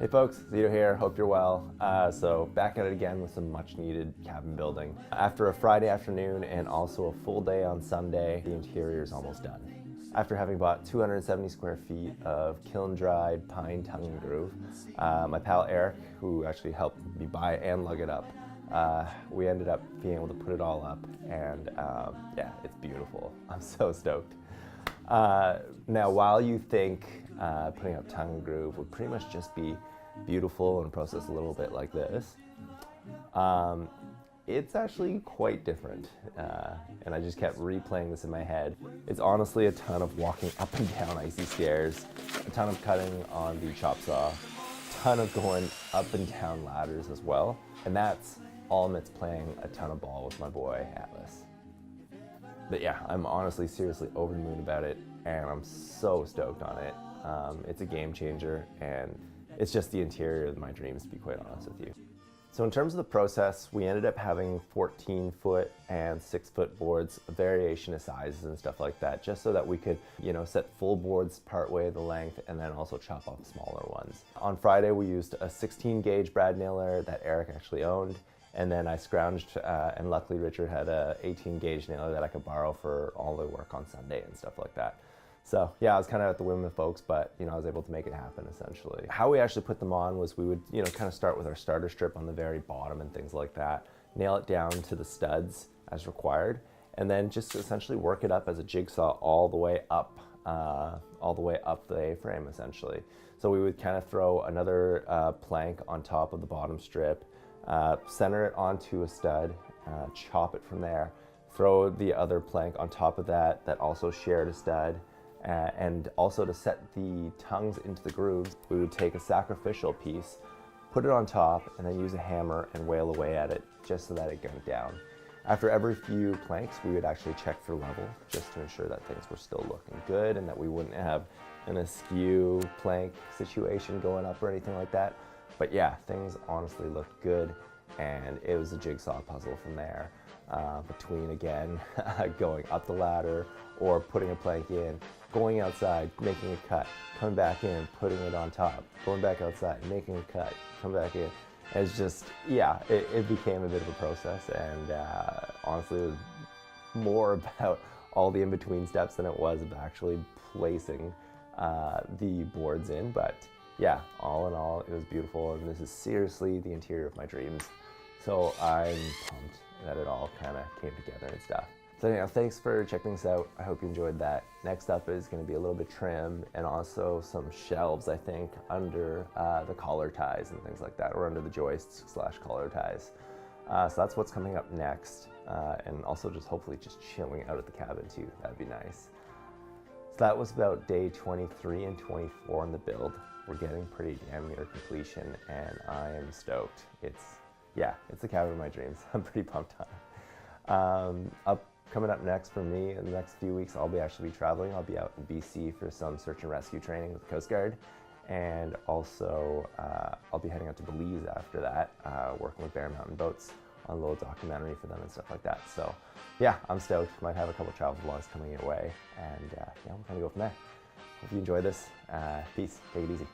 folks, Szeto here, hope you're well. So back at it again with some much needed cabin building. After a Friday afternoon and also a full day on Sunday, the interior is almost done. After having bought 270 square feet of kiln-dried pine tongue and groove, my pal Eric, who actually helped me buy and lug it up, we ended up being able to put it all up, and yeah, it's beautiful. I'm so stoked. Now, while you think putting up tongue and groove would pretty much just be beautiful and processed a little bit like this, it's actually quite different, and I just kept replaying this in my head. It's honestly a ton of walking up and down icy stairs, a ton of cutting on the chop saw, a ton of going up and down ladders as well, and that's all amidst playing a ton of ball with my boy Atlas. But yeah, I'm honestly seriously over the moon about it, and I'm so stoked on it. It's a game changer, and it's just the interior of my dreams, to be quite honest with you. So in terms of the process, we ended up having 14-foot and 6-foot boards, a variation of sizes and stuff like that, just so that we could, set full boards partway the length and then also chop off smaller ones. On Friday, we used a 16-gauge brad nailer that Eric actually owned, and then I scrounged, and luckily Richard had a 18-gauge nailer that I could borrow for all the work on Sunday and stuff like that. So yeah, I was kind of at the whim of folks, but I was able to make it happen essentially. How we actually put them on was we would kind of start with our starter strip on the very bottom and things like that, nail it down to the studs as required, and then just essentially work it up as a jigsaw all the way up the A-frame essentially. So we would kind of throw another plank on top of the bottom strip, center it onto a stud, chop it from there, throw the other plank on top of that also shared a stud, and also to set the tongues into the grooves, we would take a sacrificial piece, put it on top, and then use a hammer and wail away at it just so that it went down. After every few planks, we would actually check for level just to ensure that things were still looking good and that we wouldn't have an askew plank situation going up or anything like that. But yeah, things honestly looked good, and it was a jigsaw puzzle from there. Between, again, going up the ladder or putting a plank in, going outside, making a cut, coming back in, putting it on top, going back outside, making a cut, come back in. It's just, yeah, it became a bit of a process, and honestly, it was more about all the in-between steps than it was of actually placing the boards in. But yeah, all in all, it was beautiful, and this is seriously the interior of my dreams. So I'm pumped that it all kind of came together and stuff. So anyhow, thanks for checking this out. I hope you enjoyed that. Next up is going to be a little bit trim and also some shelves, I think, under the collar ties and things like that, or under the joists / collar ties. So that's what's coming up next, and also just hopefully just chilling out at the cabin too. That'd be nice. So that was about day 23 and 24 in the build. We're getting pretty damn near completion, and I am stoked. It's the cabin of my dreams. I'm pretty pumped on it. Coming up next for me in the next few weeks, I'll actually be traveling. I'll be out in BC for some search and rescue training with the Coast Guard, and also I'll be heading out to Belize after that, working with Bear Mountain Boats on a little documentary for them and stuff like that. So yeah, I'm stoked. Might have a couple travel vlogs coming your way, and yeah, we'll kind of go from there. Hope you enjoy this. Peace. Take it easy.